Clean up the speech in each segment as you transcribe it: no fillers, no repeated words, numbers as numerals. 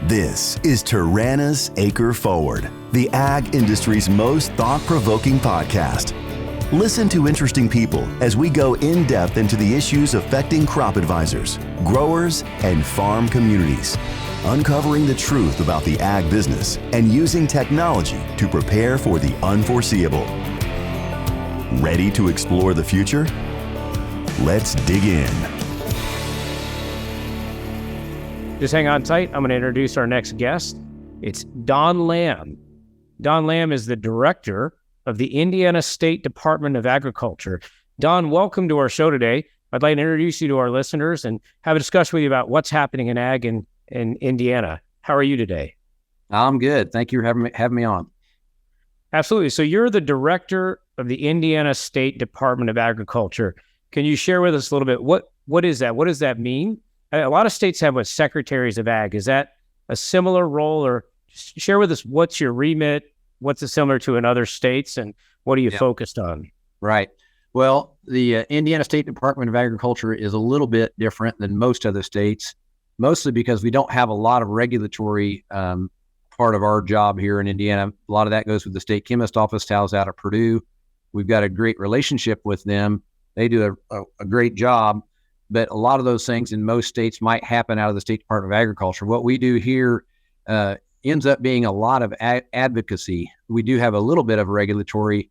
This is Taranis AcreForward, the ag industry's most thought-provoking podcast. Listen to interesting people as we go in-depth into the issues affecting crop advisors, growers, and farm communities, uncovering the truth about the ag business and using technology to prepare for the unforeseeable. Ready to explore the future? Let's dig in. Just hang on tight. I'm going to introduce our next guest. It's Don Lamb. Don Lamb is the director of the Indiana State Department of Agriculture. Don, welcome to our show today. I'd like to introduce you to our listeners and have a discussion with you about what's happening in ag in Indiana. How are you today? I'm good. Thank you for having me on. Absolutely. So you're the director of the Indiana State Department of Agriculture. Can you share with us a little bit, what is that? What does that mean? A lot of states have what secretaries of ag. Is that a similar role, or share with us what's your remit? What's it similar to in other states, and what are you focused on? Right. Well, the Indiana State Department of Agriculture is a little bit different than most other states, mostly because we don't have a lot of regulatory part of our job here in Indiana. A lot of that goes with the state chemist office housed out of Purdue. We've got a great relationship with them. They do a great job. But a lot of those things in most states might happen out of the State Department of Agriculture. What we do here ends up being a lot of advocacy. We do have a little bit of regulatory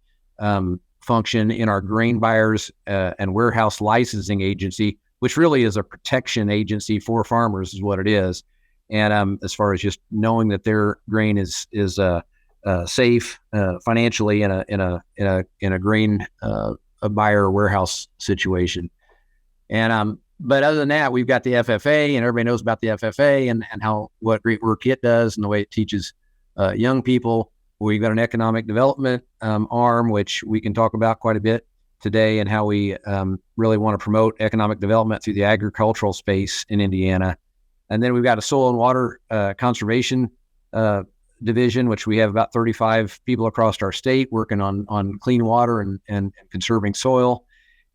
function in our grain buyers and warehouse licensing agency, which really is a protection agency for farmers, is what it is. And as far as just knowing that their grain is safe financially in a grain a buyer or warehouse situation. And but other than that, we've got the FFA, and everybody knows about the FFA and what great work it does and the way it teaches young people. We've got an economic development arm, which we can talk about quite a bit today, and how we really want to promote economic development through the agricultural space in Indiana. And then we've got a soil and water conservation division, which we have about 35 people across our state working on clean water and conserving soil.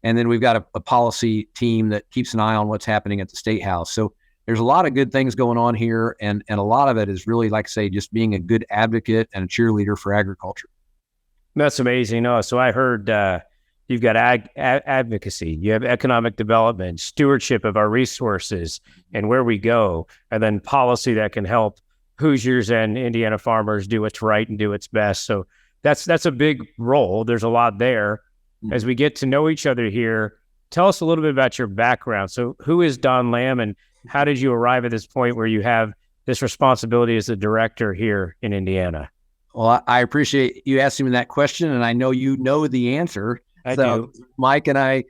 And then we've got a policy team that keeps an eye on what's happening at the State House. So there's a lot of good things going on here. And a lot of it is really, like I say, just being a good advocate and a cheerleader for agriculture. That's amazing. So I heard you've got advocacy, you have economic development, stewardship of our resources and where we go, and then policy that can help Hoosiers and Indiana farmers do what's right and do what's best. So that's a big role. There's a lot there. As we get to know each other here, tell us a little bit about your background. So who is Don Lamb, and how did you arrive at this point where you have this responsibility as the director here in Indiana? Well, I appreciate you asking me that question, and I know you know the answer. I do. Mike and I,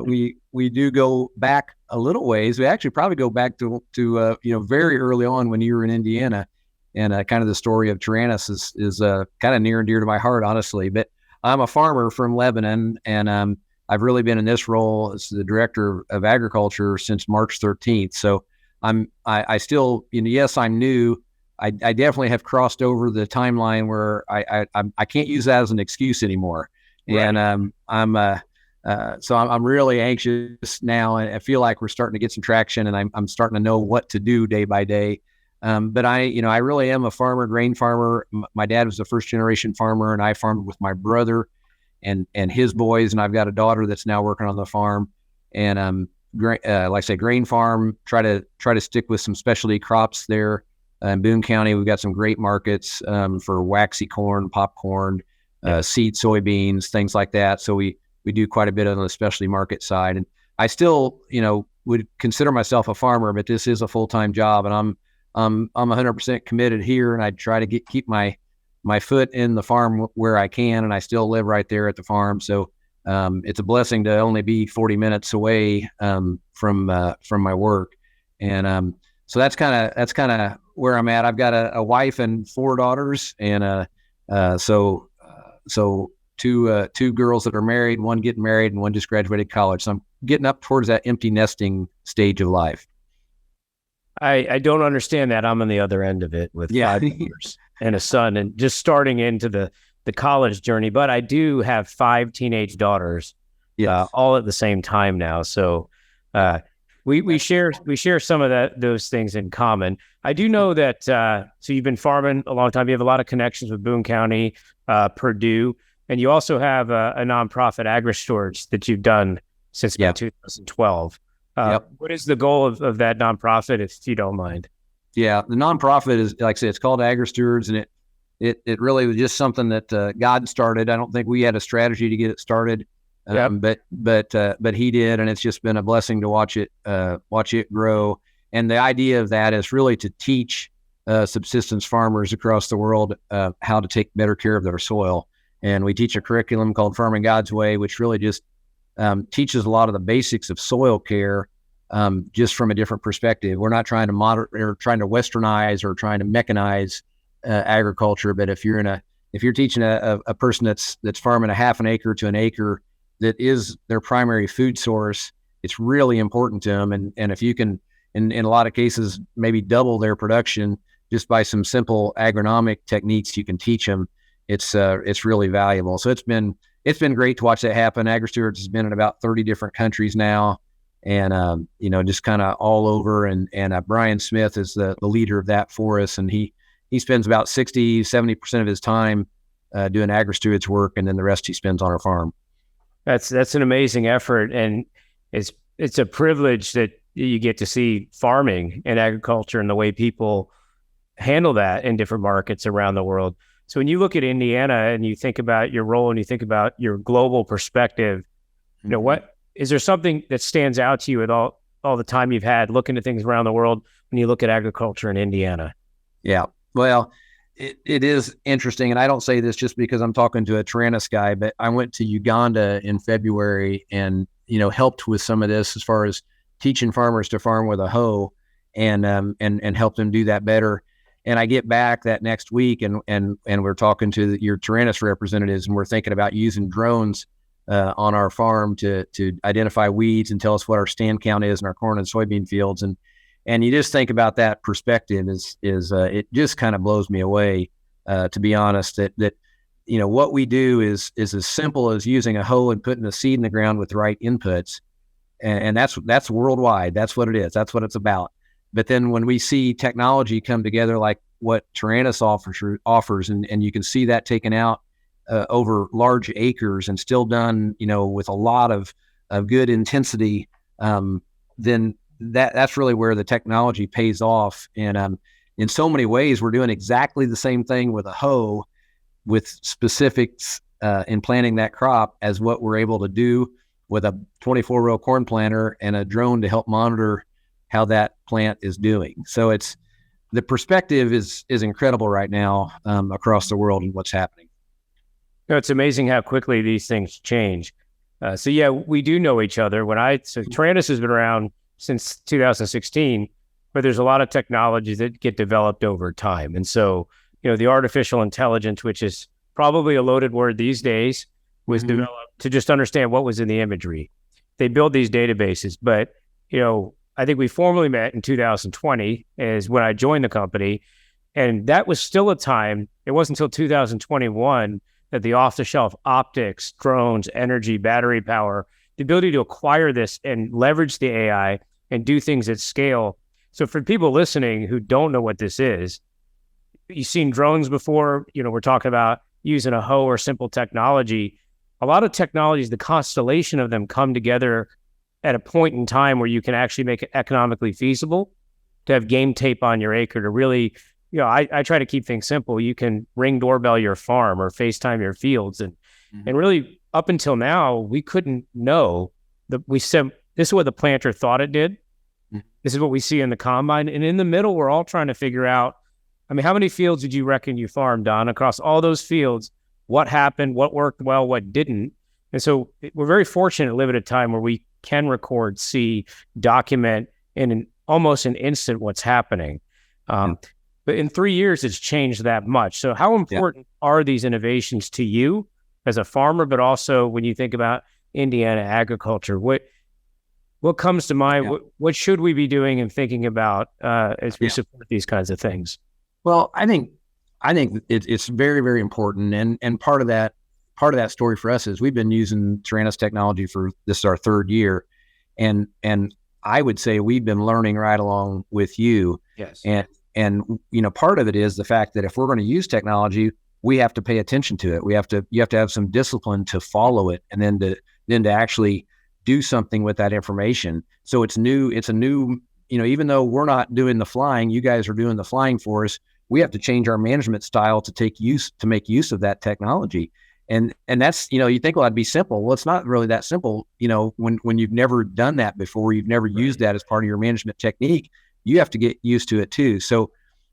we do go back a little ways. We actually probably go back to very early on when you were in Indiana, and kind of the story of Taranis is kind of near and dear to my heart, honestly. But I'm a farmer from Lebanon, and I've really been in this role as the director of agriculture since March 13th. So I still, yes, I'm new. I definitely have crossed over the timeline where I can't use that as an excuse anymore. Right. And I'm really anxious now, and I feel like we're starting to get some traction, and I'm starting to know what to do day by day. But I really am a farmer, grain farmer. My dad was a first generation farmer, and I farmed with my brother and his boys. And I've got a daughter that's now working on the farm. And like I say, grain farm. Try to stick with some specialty crops there in Boone County. We've got some great markets for waxy corn, popcorn, seed soybeans, things like that. So we do quite a bit on the specialty market side. And I still would consider myself a farmer, but this is a full-time job, and I'm 100% committed here, and I try to keep my foot in the farm where I can, and I still live right there at the farm. So it's a blessing to only be 40 minutes away from my work, and so that's kind of where I'm at. I've got a wife and 4 daughters, and so two girls that are married, one getting married, and one just graduated college. So I'm getting up towards that empty nesting stage of life. I don't understand that. I'm on the other end of it with 5 years and a son, and just starting into the college journey. But I do have 5 teenage daughters, all at the same time now. So We share some of those things in common. I do know that so you've been farming a long time. You have a lot of connections with Boone County, Purdue, and you also have a nonprofit AgriStorage that you've done since about 2012. What is the goal of that nonprofit, if you don't mind? Yeah, the nonprofit is, like I said, it's called AgriStewards, and it really was just something that God started. I don't think we had a strategy to get it started. But he did, and it's just been a blessing to watch it grow. And the idea of that is really to teach subsistence farmers across the world how to take better care of their soil. And we teach a curriculum called Farming God's Way, which really just teaches a lot of the basics of soil care, just from a different perspective. We're not trying to trying to westernize or trying to mechanize agriculture, but if you're teaching a person that's farming a half an acre to an acre that is their primary food source, it's really important to them. And if you can, in a lot of cases, maybe double their production just by some simple agronomic techniques you can teach them, it's really valuable. So it's been great to watch that happen. AgriStewards has been in about 30 different countries now, and just kind of all over. And Brian Smith is the leader of that for us, and he spends about 60-70% of his time doing AgriStewards work, and then the rest he spends on our farm. That's an amazing effort, and it's a privilege that you get to see farming and agriculture and the way people handle that in different markets around the world. So when you look at Indiana and you think about your role and you think about your global perspective, what is there something that stands out to you with all the time you've had looking at things around the world when you look at agriculture in Indiana? Yeah, well, it is interesting, and I don't say this just because I'm talking to a Taranis guy, but I went to Uganda in February and helped with some of this as far as teaching farmers to farm with a hoe, and help them do that better. And I get back that next week, and we're talking to your Taranis representatives, and we're thinking about using drones on our farm to identify weeds and tell us what our stand count is in our corn and soybean fields. And you just think about that perspective is it just kind of blows me away, to be honest, that what we do is as simple as using a hoe and putting a seed in the ground with the right inputs. And that's worldwide. That's what it is. That's what it's about. But then when we see technology come together like what Taranis offers, and you can see that taken out over large acres and still done, with a lot of good intensity, then that's really where the technology pays off. And in so many ways, we're doing exactly the same thing with a hoe, with specifics in planting that crop, as what we're able to do with a 24-row corn planter and a drone to help monitor how that plant is doing. So the perspective is incredible right now across the world and what's happening. It's amazing how quickly these things change. So yeah, we do know each other. So Taranis has been around since 2016, but there's a lot of technologies that get developed over time. And so, the artificial intelligence, which is probably a loaded word these days, was developed to just understand what was in the imagery. They build these databases, but, I think we formally met in 2020 is when I joined the company. And that was still a time, it wasn't until 2021 that the off-the-shelf optics, drones, energy, battery power, the ability to acquire this and leverage the AI and do things at scale. So for people listening who don't know what this is, you've seen drones before, we're talking about using a hoe or simple technology. A lot of technologies, the constellation of them come together at a point in time where you can actually make it economically feasible to have game tape on your acre to really, I try to keep things simple. You can ring doorbell your farm or FaceTime your fields. And really up until now, we couldn't know this is what the planter thought it did. This is what we see in the combine. And in the middle, we're all trying to figure out, how many fields did you reckon you farmed, Don? Across all those fields, what happened, what worked well, what didn't? And so we're very fortunate to live at a time where we can record, see, document in almost an instant what's happening. But in 3 years, it's changed that much. So how important are these innovations to you as a farmer, but also when you think about Indiana agriculture? What comes to mind? What should we be doing and thinking about as we support these kinds of things? Well, I think it's very, very important, and part of that story for us is we've been using Taranis technology for this is our third year, and I would say we've been learning right along with you. Yes. And part of it is the fact that if we're going to use technology, we have to pay attention to it. You have to have some discipline to follow it, and then to actually do something with that information. So it's new. It's a new, even though we're not doing the flying, you guys are doing the flying for us. We have to change our management style to make use of that technology. And that's, you think, well, that'd be simple. Well, it's not really that simple. When you've never done that before, you've never used that as part of your management technique, you have to get used to it too. So,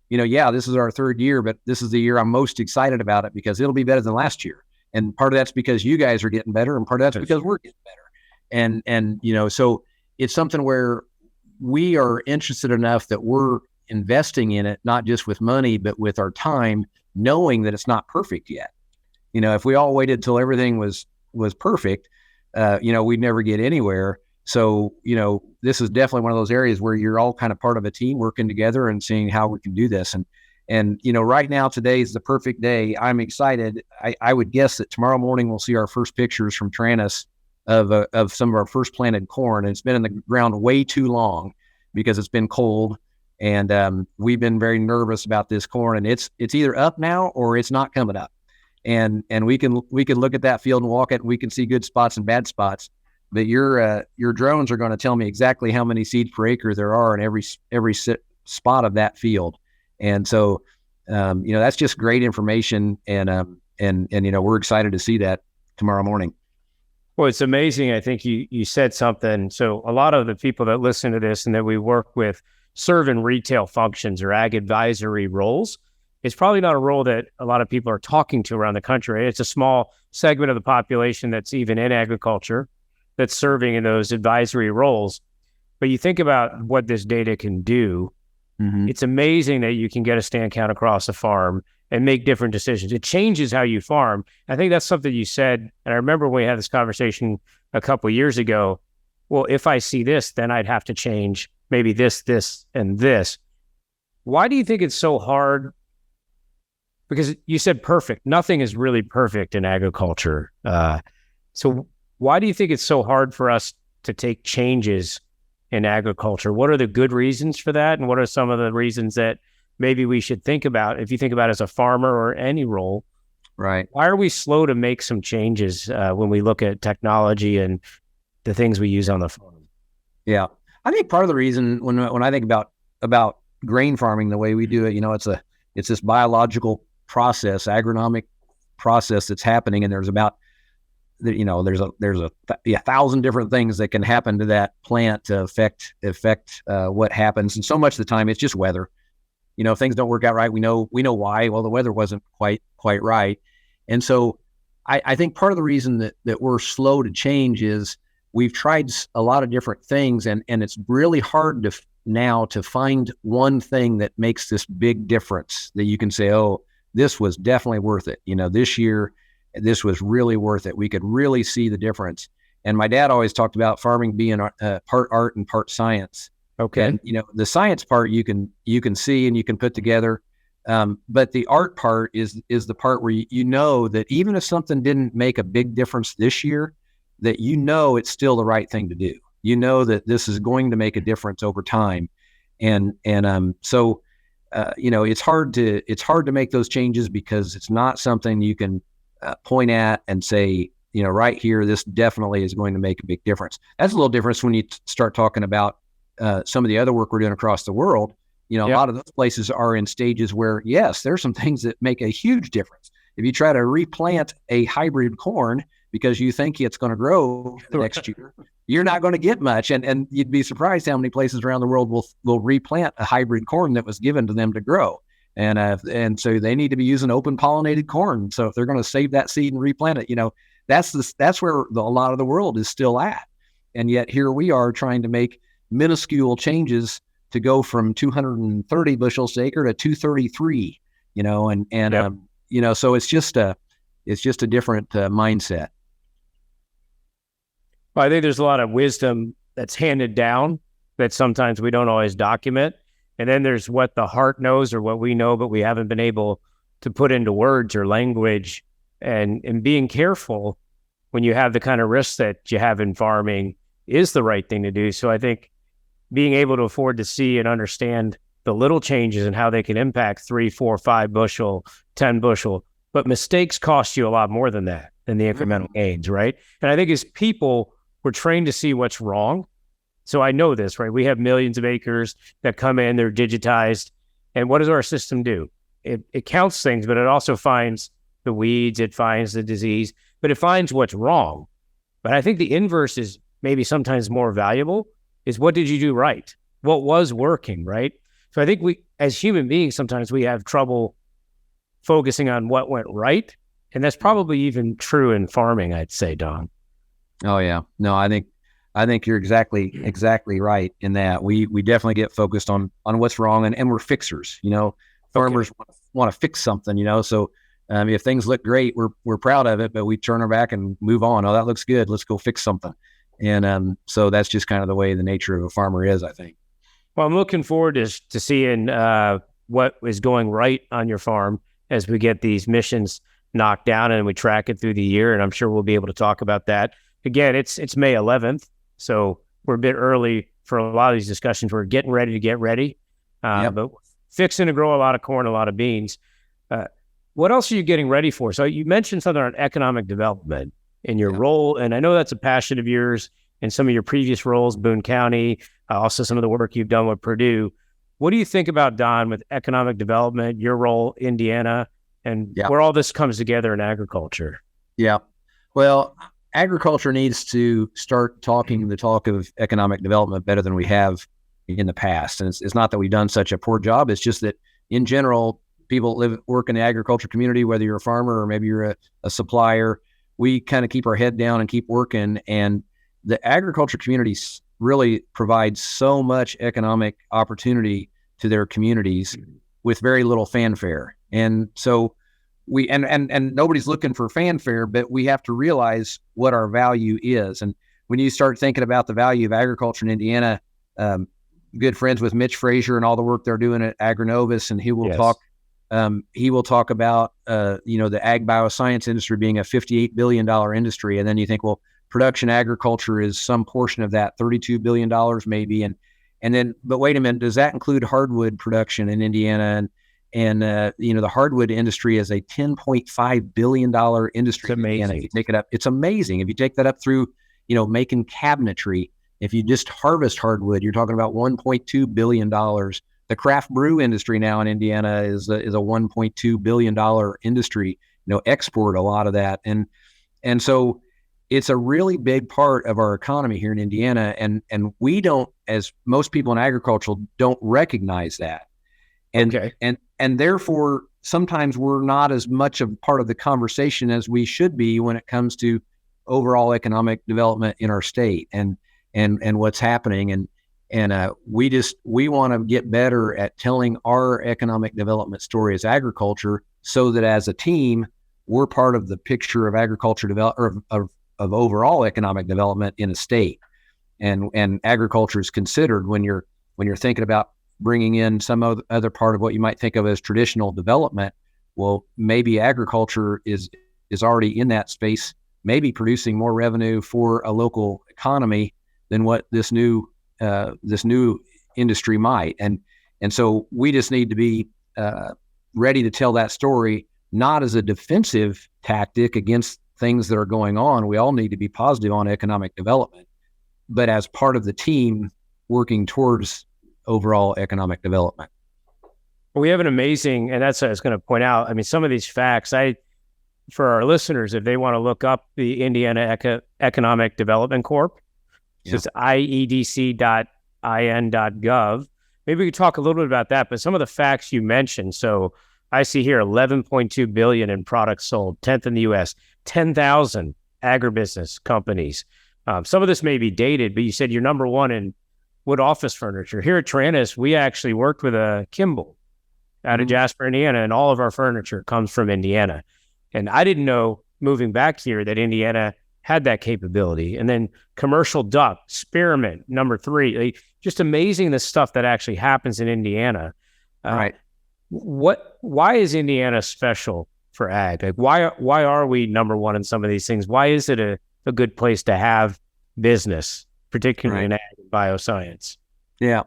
this is our third year, but this is the year I'm most excited about it because it'll be better than last year. And part of that's because you guys are getting better, and part of that's because we're getting better. And so it's something where we are interested enough that we're investing in it, not just with money, but with our time, knowing that it's not perfect yet. If we all waited till everything was perfect, we'd never get anywhere. So, this is definitely one of those areas where you're all kind of part of a team working together and seeing how we can do this. And right now, today is the perfect day. I'm excited. I would guess that tomorrow morning we'll see our first pictures from Taranis of some of our first planted corn. And it's been in the ground way too long because it's been cold. And we've been very nervous about this corn, and it's either up now or it's not coming up. And we can look at that field and walk it, and we can see good spots and bad spots. But your drones are going to tell me exactly how many seeds per acre there are in every spot of that field. And so, that's just great information. And we're excited to see that tomorrow morning. Well, it's amazing. I think you said something. So a lot of the people that listen to this and that we work with serve in retail functions or ag advisory roles. It's probably not a role that a lot of people are talking to around the country. It's a small segment of the population that's even in agriculture that's serving in those advisory roles. But you think about what this data can do. Mm-hmm. It's amazing that you can get a stand count across a farm and make different decisions. It changes how you farm. I think that's something you said. And I remember when we had this conversation a couple of years ago. Well, if I see this, then I'd have to change maybe this, and this. Why do you think it's so hard? Because you said perfect. Nothing is really perfect in agriculture. So why do you think it's so hard for us to take changes in agriculture? What are the good reasons for that? And what are some of the reasons that maybe we should think about if you think about it as a farmer or any role? Right. Why are we slow to make some changes when we look at technology and the things we use on the farm? Yeah. I think part of the reason when I think about grain farming the way we do it, it's this biological process, agronomic process that's happening, and there's a thousand different things that can happen to that plant to affect what happens. And so much of the time it's just weather. If things don't work out right, we know why. Well, the weather wasn't quite right. And so I think part of the reason that we're slow to change is we've tried a lot of different things, and it's really hard now to find one thing that makes this big difference that you can say, oh, this was definitely worth it. This year, this was really worth it. We could really see the difference. And my dad always talked about farming being part art and part science. Okay. And, the science part you can see and you can put together. But the art part is the part where you know that even if something didn't make a big difference this year, that it's still the right thing to do. That this is going to make a difference over time. So it's hard to make those changes because it's not something you can point at and say, right here, this definitely is going to make a big difference. That's a little different when you start talking about some of the other work we're doing across the world. A lot of those places are in stages where, yes, there's some things that make a huge difference. If you try to replant a hybrid corn because you think it's going to grow the next year, you're not going to get much. And you'd be surprised how many places around the world will replant a hybrid corn that was given to them to grow. And so they need to be using open pollinated corn. So if they're going to save that seed and replant it, that's where a lot of the world is still at. And yet here we are trying to make minuscule changes to go from 230 bushels per acre to 233, so it's just a different mindset. Well, I think there's a lot of wisdom that's handed down that sometimes we don't always document. And then there's what the heart knows or what we know, but we haven't been able to put into words or language. And being careful when you have the kind of risks that you have in farming is the right thing to do. So I think being able to afford to see and understand the little changes and how they can impact 3, 4, 5 bushel, 10 bushel. But mistakes cost you a lot more than that, than the incremental gains, right? And I think as people, we're trained to see what's wrong. So I know this, right? We have millions of acres that come in, they're digitized. And what does our system do? It counts things, but it also finds the weeds, it finds the disease, but it finds what's wrong. But I think the inverse is maybe sometimes more valuable, is what did you do right? What was working, right? So I think we, as human beings, sometimes we have trouble focusing on what went right. And that's probably even true in farming, I'd say, Don. Oh yeah. No, I think you're exactly right in that we definitely get focused on what's wrong, and we're fixers. Farmers want to fix something. So if things look great, we're proud of it, but we turn our back and move on. Oh, that looks good. Let's go fix something. And so that's just kind of the way the nature of a farmer is, I think. Well, I'm looking forward to seeing what is going right on your farm as we get these missions knocked down and we track it through the year. And I'm sure we'll be able to talk about that. Again, it's May 11th. So we're a bit early for a lot of these discussions. We're getting ready to get ready, but fixing to grow a lot of corn, a lot of beans. What else are you getting ready for? So you mentioned something on economic development in your role, and I know that's a passion of yours in some of your previous roles, Boone County, also some of the work you've done with Purdue. What do you think about, Don, with economic development, your role, Indiana, and where all this comes together in agriculture? Yeah. Well, agriculture needs to start talking the talk of economic development better than we have in the past. And it's not that we've done such a poor job. It's just that in general, people work in the agriculture community, whether you're a farmer or maybe you're a supplier, we kind of keep our head down and keep working. And the agriculture community really provides so much economic opportunity to their communities with very little fanfare. And so and nobody's looking for fanfare, but we have to realize what our value is. And when you start thinking about the value of agriculture in Indiana, good friends with Mitch Frazier and all the work they're doing at Agronovis, and he will talk about the ag bioscience industry being a $58 billion industry. And then you think, well, production agriculture is some portion of that, $32 billion maybe. And then, but wait a minute, does that include hardwood production in Indiana? And the hardwood industry is a $10.5 billion industry. It's amazing. And if you take it up, it's amazing. If you take that up through, making cabinetry, if you just harvest hardwood, you're talking about $1.2 billion. The craft brew industry now in Indiana is a $1.2 billion industry, export a lot of that. And so it's a really big part of our economy here in Indiana. And we don't, as most people in agriculture, don't recognize that. And therefore, sometimes we're not as much a part of the conversation as we should be when it comes to overall economic development in our state and what's happening. And we want to get better at telling our economic development story as agriculture, so that as a team, we're part of the picture of agriculture of overall economic development in a state. And agriculture is considered when you're thinking about bringing in some other part of what you might think of as traditional development. Well, maybe agriculture is already in that space, maybe producing more revenue for a local economy than what this new industry might. And so we just need to be ready to tell that story, not as a defensive tactic against things that are going on. We all need to be positive on economic development, but as part of the team working towards overall economic development. Well, we have an amazing, and that's what I was going to point out. I mean, some of these facts, for our listeners, if they want to look up the Indiana Economic Development Corp, so it's iedc.in.gov. Maybe we could talk a little bit about that, but some of the facts you mentioned. So I see here 11.2 billion in products sold, 10th in the U.S., 10,000 agribusiness companies. Some of this may be dated, but you said you're number one in wood office furniture. Here at Taranis, we actually worked with a Kimball out of Jasper, Indiana, and all of our furniture comes from Indiana. And I didn't know, moving back here, that Indiana had that capability. And then commercial duck, Spearmint, number 3. Just amazing the stuff that actually happens in Indiana. Right. Why is Indiana special for ag? Like, why are we number one in some of these things? Why is it a good place to have business, particularly in ag and bioscience? Yeah.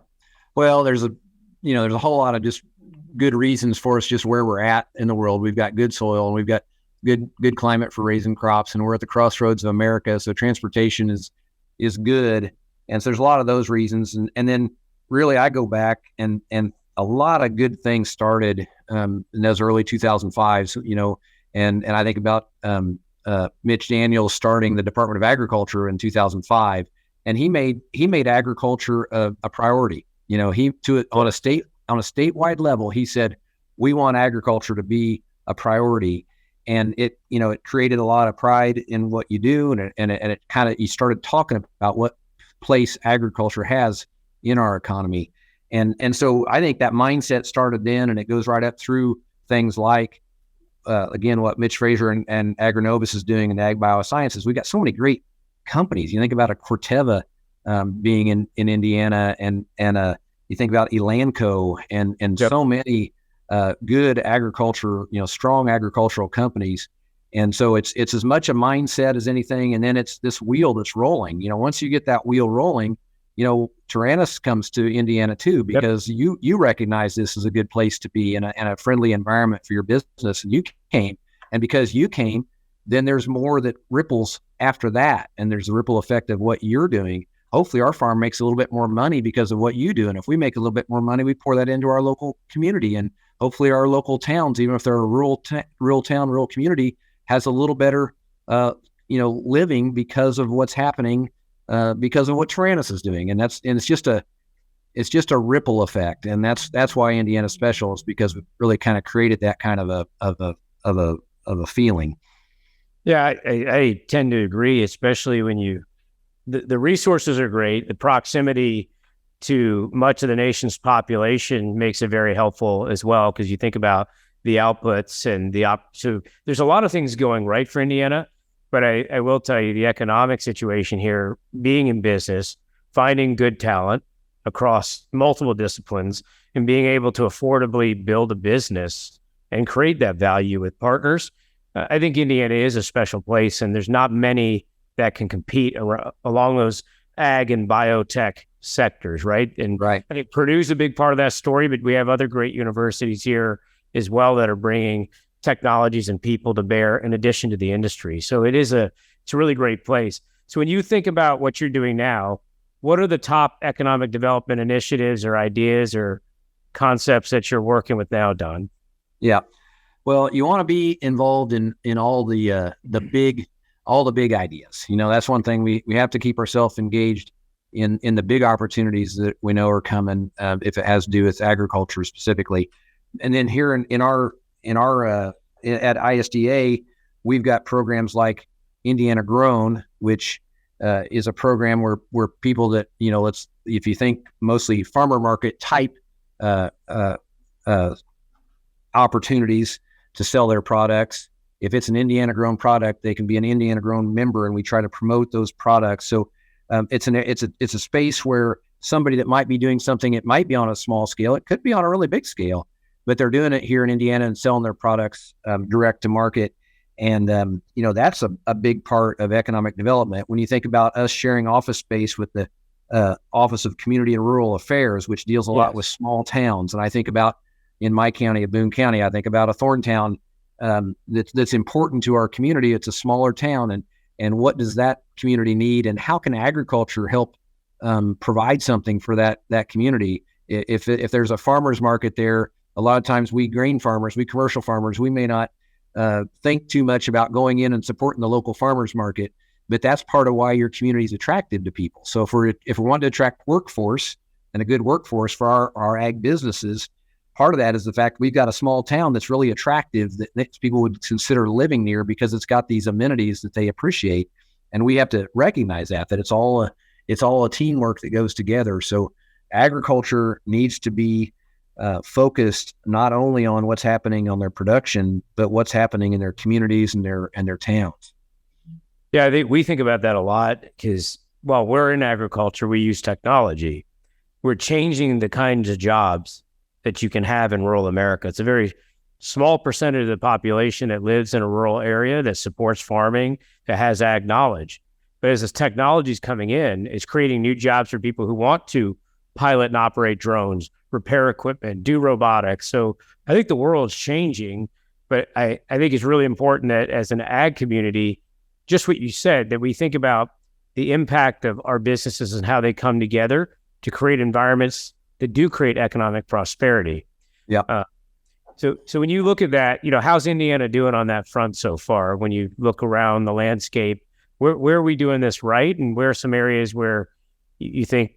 Well, there's a whole lot of just good reasons for us just where we're at in the world. We've got good soil and we've got good climate for raising crops, and we're at the crossroads of America. So transportation is good. And so there's a lot of those reasons. And then really I go back and a lot of good things started in those early 2005s, and I think about Mitch Daniels starting the Department of Agriculture in 2005, and he made agriculture a priority. On a statewide level, he said, we want agriculture to be a priority. And it created a lot of pride in what you do. And it kind of, you started talking about what place agriculture has in our economy. And so I think that mindset started then, and it goes right up through things like, again, what Mitch Fraser and Agronovus is doing in ag biosciences. We've got so many great companies. You think about a Corteva being in Indiana, and you think about Elanco and Yep. so many good agriculture, strong agricultural companies. And so it's as much a mindset as anything. And then it's this wheel that's rolling. Once you get that wheel rolling, Taranis comes to Indiana too, because you recognize this as a good place to be and a friendly environment for your business. And you came, and because you came, then there's more that ripples after that. And there's a ripple effect of what you're doing. Hopefully our farm makes a little bit more money because of what you do. And if we make a little bit more money, we pour that into our local community, and hopefully our local towns, even if they're a rural town, rural community, has a little better, living because of what's happening, because of what Taranis is doing. And it's just a ripple effect. And that's why Indiana's special, is because we really kind of created that kind of a feeling. Yeah, I tend to agree, especially when the resources are great. The proximity to much of the nation's population makes it very helpful as well, because you think about the outputs and so there's a lot of things going right for Indiana. But I will tell you, the economic situation here, being in business, finding good talent across multiple disciplines, and being able to affordably build a business and create that value with partners, I think Indiana is a special place, and there's not many that can compete along those ag and biotech sectors, right? And Right. I think Purdue's a big part of that story, but we have other great universities here as well that are bringing technologies and people to bear in addition to the industry. So it's a really great place. So when you think about what you're doing now, what are the top economic development initiatives or ideas or concepts that you're working with now, Don? Yeah. Well, you want to be involved in all the big ideas. That's one thing we have to keep ourselves engaged in the big opportunities that we know are coming, if it has to do with agriculture specifically. And then here in our at ISDA, we've got programs like Indiana Grown, which is a program where people that, if you think mostly farmer market type opportunities to sell their products. If it's an Indiana grown product, they can be an Indiana grown member, and we try to promote those products. So it's a space where somebody that might be doing something, it might be on a small scale, it could be on a really big scale, but they're doing it here in Indiana and selling their products direct to market. And, that's a big part of economic development. When you think about us sharing office space with the Office of Community and Rural Affairs, which deals a lot with small towns. And I think about, in my county of Boone County, I think about a Thorntown that's important to our community. It's a smaller town. And what does that community need? And how can agriculture help provide something for that community? If there's a farmer's market there, a lot of times we grain farmers, we commercial farmers, we may not think too much about going in and supporting the local farmers market, but that's part of why your community is attractive to people. So if we want to attract workforce, and a good workforce for our ag businesses, part of that is the fact we've got a small town that's really attractive that people would consider living near because it's got these amenities that they appreciate. And we have to recognize that it's all a teamwork that goes together. So agriculture needs to be focused not only on what's happening on their production, but what's happening in their communities and their towns. Yeah, I think we think about that a lot because while we're in agriculture, we use technology. We're changing the kinds of jobs that you can have in rural America. It's a very small percentage of the population that lives in a rural area that supports farming, that has ag knowledge. But as this technology is coming in, it's creating new jobs for people who want to pilot and operate drones, repair equipment, do robotics. So I think the world's changing, but I think it's really important that as an ag community, just what you said, that we think about the impact of our businesses and how they come together to create environments that do create economic prosperity. Yeah. So when you look at that, how's Indiana doing on that front so far? When you look around the landscape, where are we doing this right? And where are some areas where you think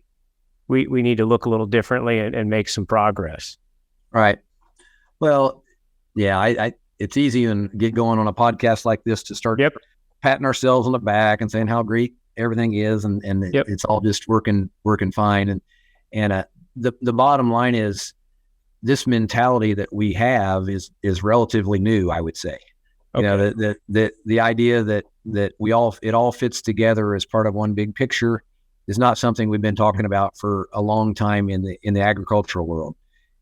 we need to look a little differently and make some progress? Right. Well, yeah, it's easy and get going on a podcast like this to start patting ourselves on the back and saying how great everything is. And it's all just working fine. And the bottom line is this mentality that we have is relatively new, I would say. Okay. The idea that it all fits together as part of one big picture is not something we've been talking about for a long time in the agricultural world.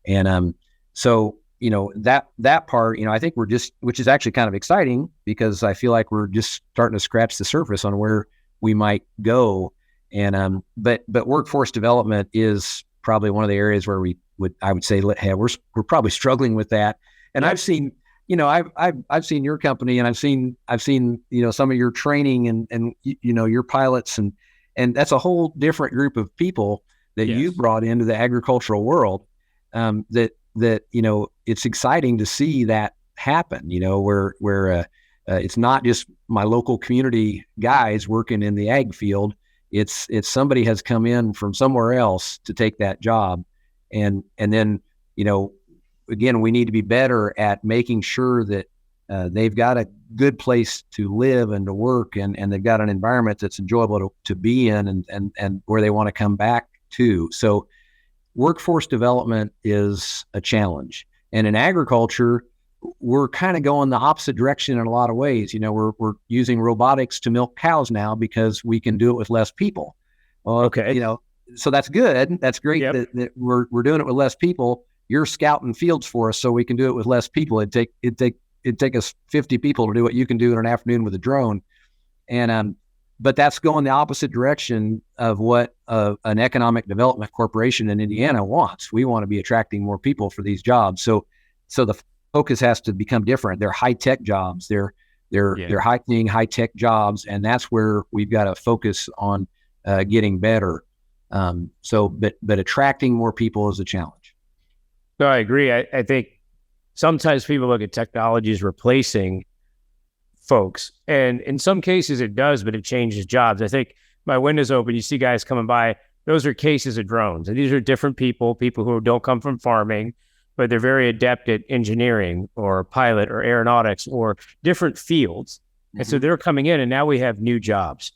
And so that part, I think which is actually kind of exciting, because I feel like we're just starting to scratch the surface on where we might go. And but workforce development is probably one of the areas where I would say we're probably struggling with that. And I've seen I've seen your company, and I've seen some of your training and your pilots, and that's a whole different group of people that you brought into the agricultural world. That it's exciting to see that happen. Where it's not just my local community guys working in the ag field. It's somebody has come in from somewhere else to take that job, and then again, we need to be better at making sure that they've got a good place to live and to work, and they've got an environment that's enjoyable to be in, and where they want to come back to. So workforce development is a challenge. And in agriculture, we're kind of going the opposite direction in a lot of ways. We're using robotics to milk cows now because we can do it with less people. Well, okay. So that's good. That's great that we're doing it with less people. You're scouting fields for us so we can do it with less people. It'd take us 50 people to do what you can do in an afternoon with a drone. And but that's going the opposite direction of what an economic development corporation in Indiana wants. We want to be attracting more people for these jobs. So the focus has to become different. They're high-tech jobs. They're high-paying, high-tech jobs, and that's where we've got to focus on getting better. But attracting more people is a challenge. No, I agree. I think sometimes people look at technology as replacing folks, and in some cases it does, but it changes jobs. I think my window's open, you see guys coming by, those are cases of drones, and these are different people who don't come from farming, but they're very adept at engineering or pilot or aeronautics or different fields. And so they're coming in, and now we have new jobs.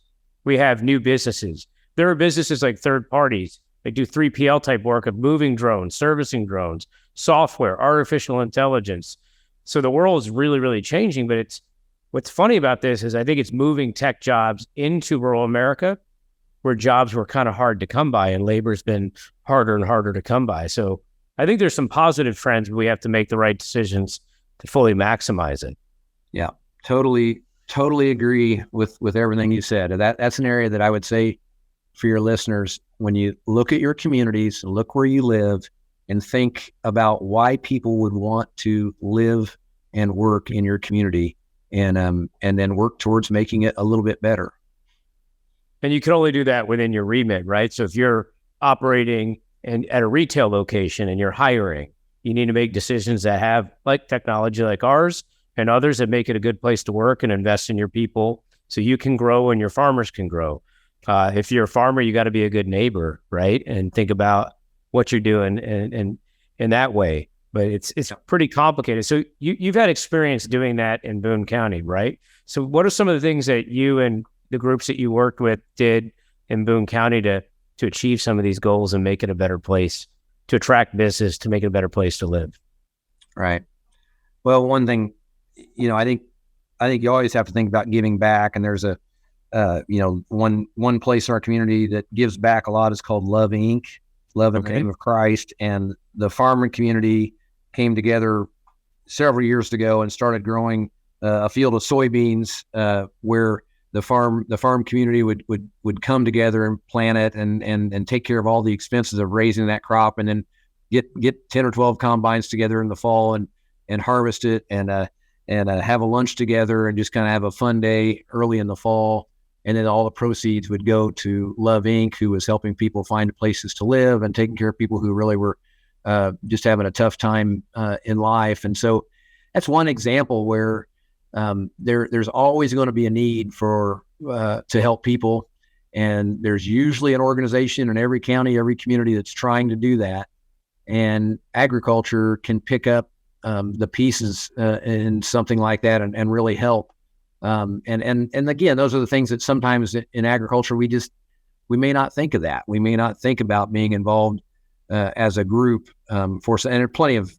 We have new businesses. There are businesses like third parties. They do 3PL type work of moving drones, servicing drones, software, artificial intelligence. So the world is really, really changing. But what's funny about this is I think it's moving tech jobs into rural America, where jobs were kind of hard to come by, and labor's been harder and harder to come by. So I think there's some positive trends, but we have to make the right decisions to fully maximize it. Yeah, totally agree with everything you said. That's an area that I would say for your listeners, when you look at your communities, look where you live, and think about why people would want to live and work in your community, and then work towards making it a little bit better. And you can only do that within your remit, right? So if you're operating at a retail location and you're hiring, you need to make decisions that have like technology like ours and others that make it a good place to work and invest in your people so you can grow and your farmers can grow. If you're a farmer, you got to be a good neighbor, right? And think about what you're doing and in that way. But it's pretty complicated. So you've had experience doing that in Boone County, right? So what are some of the things that you and the groups that you worked with did in Boone County to achieve some of these goals and make it a better place, to attract business, to make it a better place to live? Right. Well, one thing, I think you always have to think about giving back. And there's one place in our community that gives back a lot is called Love Inc., Love in the Name of Christ. And the farming community came together several years ago and started growing a field of soybeans where the farm community would come together and plant it and take care of all the expenses of raising that crop, and then get 10 or 12 combines together in the fall and harvest it and have a lunch together and just kind of have a fun day early in the fall. And then all the proceeds would go to Love Inc., who was helping people find places to live and taking care of people who really were just having a tough time in life. And so that's one example where there's always going to be a need for to help people. And there's usually an organization in every county, every community that's trying to do that. And agriculture can pick up the pieces in something like that and really help. And again, those are the things that sometimes in agriculture, we may not think of that. We may not think about being involved as a group and there are plenty of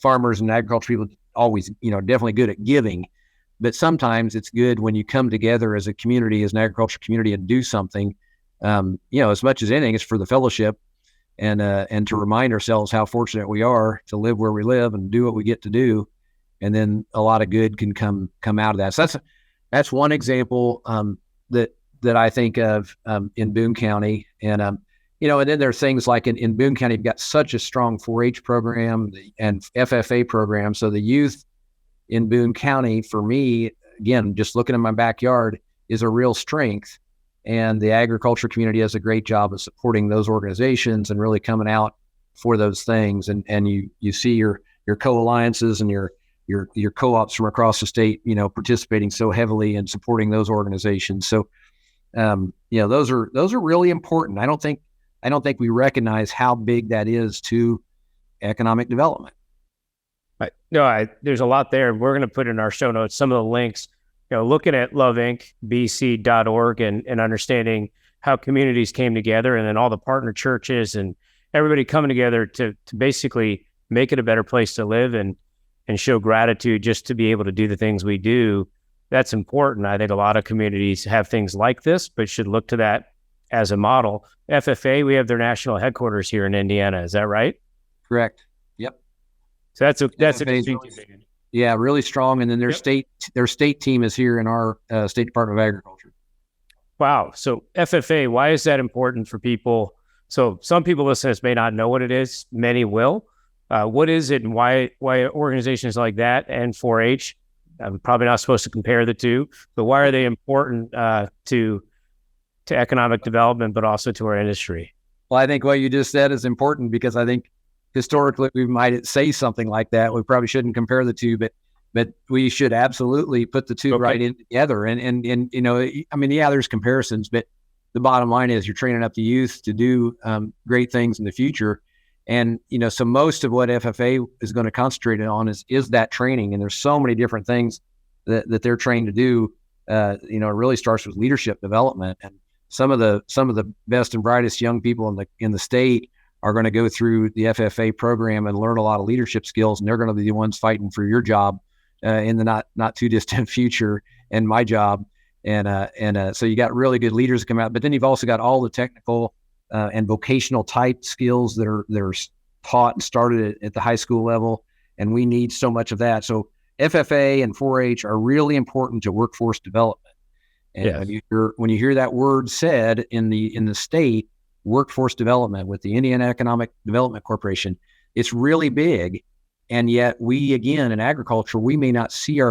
farmers and agriculture people always, definitely good at giving, but sometimes it's good when you come together as a community, as an agriculture community, and do something, as much as anything, it's for the fellowship and to remind ourselves how fortunate we are to live where we live and do what we get to do. And then a lot of good can come out of that. So that's one example that I think of in Boone County. And, and then there's things like in Boone County, you've got such a strong 4-H program and FFA program. So the youth in Boone County, for me, again, just looking in my backyard, is a real strength. And the agriculture community does a great job of supporting those organizations and really coming out for those things. And you see your co-alliances and your co-ops from across the state, participating so heavily and supporting those organizations. So, those are really important. I don't think we recognize how big that is to economic development. No, there's a lot there. We're going to put in our show notes some of the links, looking at loveincbc.org and understanding how communities came together, and then all the partner churches and everybody coming together to basically make it a better place to live and show gratitude just to be able to do the things we do. That's important. I think a lot of communities have things like this, but should look to that as a model. FFA, we have their national headquarters here in Indiana. Is that right? Correct. Yep. So that's interesting. Yeah, really strong. And then their state team is here in our State Department of Agriculture. Wow. So FFA, why is that important for people? So some people listening to this may not know what it is. Many will. What is it, and why organizations like that and 4-H? I'm probably not supposed to compare the two, but why are they important to economic development, but also to our industry? Well, I think what you just said is important, because I think historically we might say something like that. We probably shouldn't compare the two, but we should absolutely put the two right in together. And there's comparisons, but the bottom line is you're training up the youth to do great things in the future. And, so most of what FFA is going to concentrate on is that training. And there's so many different things that they're trained to do. It really starts with leadership development. And some of the best and brightest young people in the state are going to go through the FFA program and learn a lot of leadership skills. And they're going to be the ones fighting for your job in the not too distant future, and my job. And so you got really good leaders that come out, but then you've also got all the technical and vocational type skills that are taught and started at the high school level. And we need so much of that. So FFA and 4-H are really important to workforce development. And when you hear that word said in the state, workforce development with the Indiana Economic Development Corporation, it's really big. And yet we, again, in agriculture, we may not see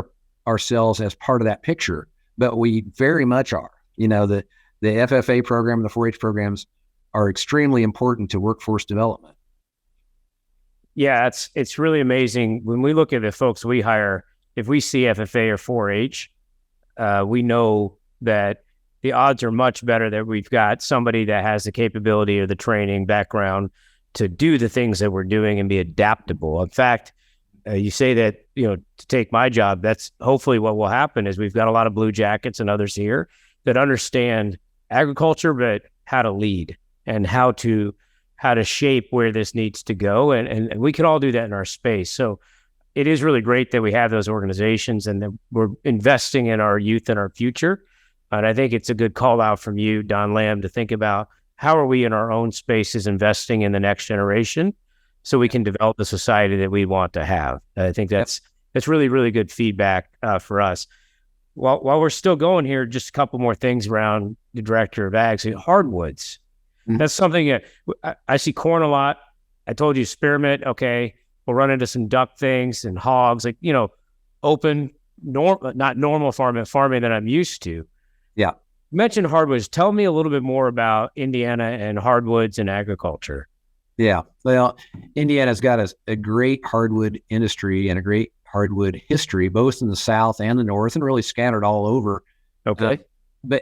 ourselves as part of that picture, but we very much are. The FFA program and the 4-H programs are extremely important to workforce development. Yeah, it's really amazing. When we look at the folks we hire, if we see FFA or 4-H, we know that the odds are much better that we've got somebody that has the capability or the training background to do the things that we're doing and be adaptable. In fact, you say that, to take my job, that's hopefully what will happen is we've got a lot of blue jackets and others here that understand agriculture, but how to lead and how to shape where this needs to go. And we can all do that in our space. So it is really great that we have those organizations and that we're investing in our youth and our future. And I think it's a good call out from you, Don Lamb, to think about how are we in our own spaces investing in the next generation so we can develop the society that we want to have. I think that's really, really good feedback for us. while we're still going here, just a couple more things around the director of ag. So hardwoods. Mhm. That's something that I see corn a lot. I told you spearmint. Okay. We'll run into some duck things and hogs, like, open, not normal farming that I'm used to. Yeah. You mentioned hardwoods. Tell me a little bit more about Indiana and hardwoods and agriculture. Yeah. Well, Indiana's got a great hardwood industry and a great hardwood history, both in the South and the North, and really scattered all over. Okay.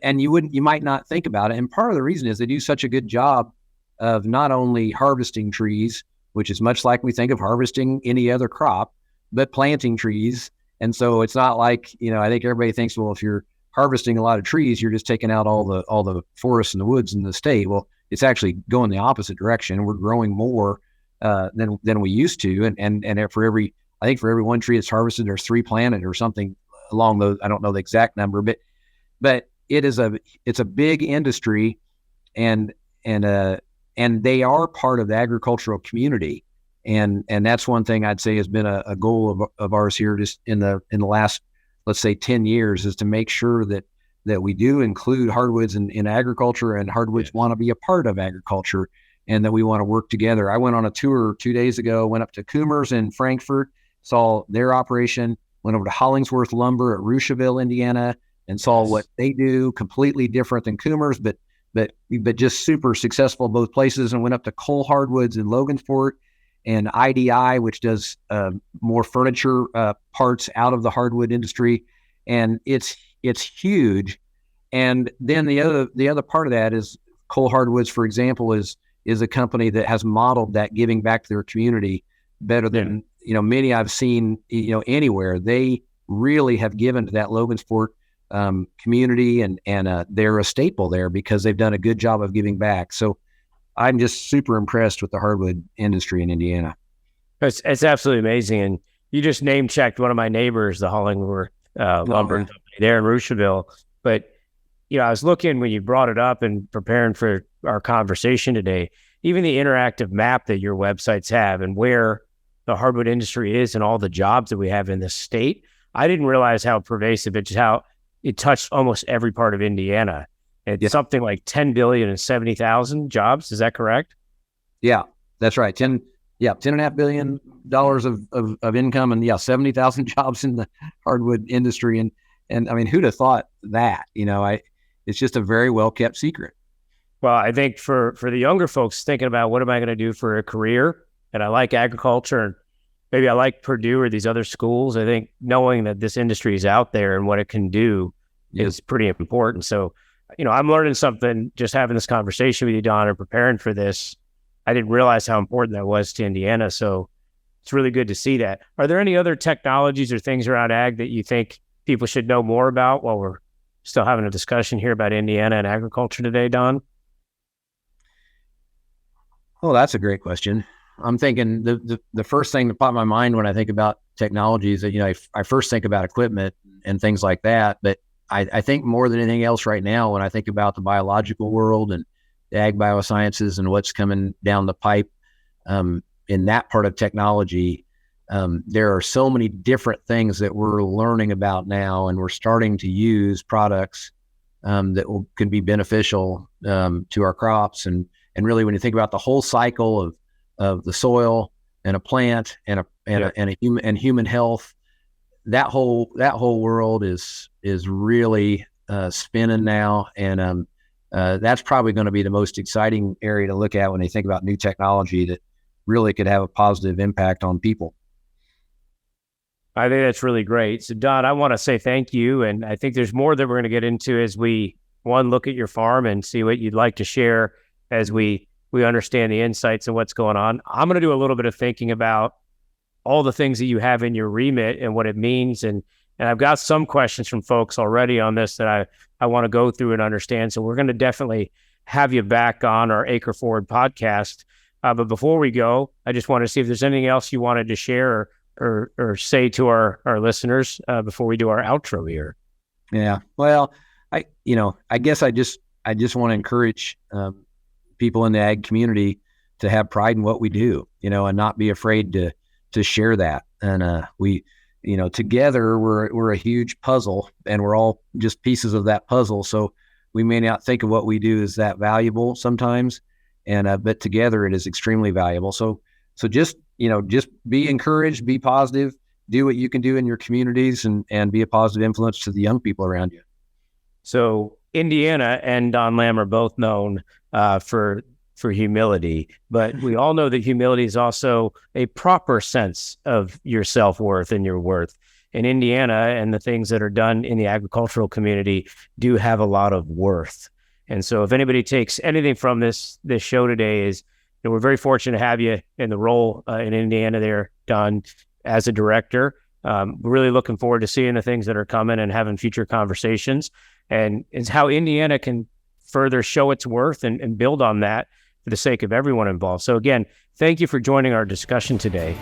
And you might not think about it. And part of the reason is they do such a good job of not only harvesting trees, which is much like we think of harvesting any other crop, but planting trees. And so it's not like, I think everybody thinks, well, if you're harvesting a lot of trees, you're just taking out all the forests and the woods in the state. Well, it's actually going the opposite direction. We're growing more than we used to. And for every one tree that's harvested, there's 3 planted or something along those. I don't know the exact number, but it's a big industry, and they are part of the agricultural community. And that's one thing I'd say has been a goal of ours here just in the last, let's say 10 years, is to make sure that we do include hardwoods in agriculture, and hardwoods want to be a part of agriculture, and that we want to work together. I went on a tour 2 days ago, went up to Coomers in Frankfurt, saw their operation, went over to Hollingsworth Lumber at Rushville, Indiana, and saw what they do, completely different than Coomers, but just super successful both places, and went up to Cole Hardwoods in Logansport and IDI, which does more furniture parts out of the hardwood industry. And it's huge. And then the other part of that is Cole Hardwoods, for example, is a company that has modeled that giving back to their community better than many I've seen anywhere. They really have given to that Logansport community, and they're a staple there because they've done a good job of giving back. So I'm just super impressed with the hardwood industry in Indiana. It's absolutely amazing. And you just name checked one of my neighbors, the Hollingworth Lumber Company there in Rushville. But, I was looking when you brought it up and preparing for our conversation today, even the interactive map that your websites have and where the hardwood industry is and all the jobs that we have in the state. I didn't realize how pervasive how it touched almost every part of Indiana. It's something like 10 billion and 70,000 jobs. Is that correct? Yeah, that's right. $10.5 billion of income, and 70,000 jobs in the hardwood industry. And I mean, who'd have thought that? It's just a very well kept secret. Well, I think for the younger folks thinking about what am I going to do for a career, and I like agriculture, and maybe I like Purdue or these other schools, I think knowing that this industry is out there and what it can do is pretty important. So, I'm learning something just having this conversation with you, Don, and preparing for this. I didn't realize how important that was to Indiana. So it's really good to see that. Are there any other technologies or things around ag that you think people should know more about while we're still having a discussion here about Indiana and agriculture today, Don? Oh, that's a great question. I'm thinking the first thing that popped in my mind when I think about technology is that, I first think about equipment and things like that. But I think more than anything else right now, when I think about the biological world and the ag biosciences and what's coming down the pipe in that part of technology, there are so many different things that we're learning about now, and we're starting to use products that can be beneficial to our crops. And really, when you think about the whole cycle of the soil and a plant and a human health, that whole world is really spinning now, and that's probably going to be the most exciting area to look at when they think about new technology that really could have a positive impact on people. I think that's really great. So, Don, I want to say thank you, and I think there's more that we're going to get into as we look at your farm and see what you'd like to share as we understand the insights and what's going on. I'm going to do a little bit of thinking about all the things that you have in your remit and what it means. And I've got some questions from folks already on this that I want to go through and understand. So we're going to definitely have you back on our AcreForward podcast. But before we go, I just want to see if there's anything else you wanted to share or say to our listeners before we do our outro here. Yeah. Well, I guess I just want to encourage people in the ag community to have pride in what we do, and not be afraid to share that. And together we're a huge puzzle, and we're all just pieces of that puzzle. So we may not think of what we do as that valuable sometimes, but together it is extremely valuable. So just be encouraged, be positive, do what you can do in your communities, and be a positive influence to the young people around you. So Indiana and Don Lamb are both known for humility, but we all know that humility is also a proper sense of your self-worth and your worth. In Indiana, and the things that are done in the agricultural community do have a lot of worth. And so if anybody takes anything from this show today is, we're very fortunate to have you in the role in Indiana there, Don, as a director. We're really looking forward to seeing the things that are coming and having future conversations, and it's how Indiana can further show its worth and build on that for the sake of everyone involved. So again, thank you for joining our discussion today.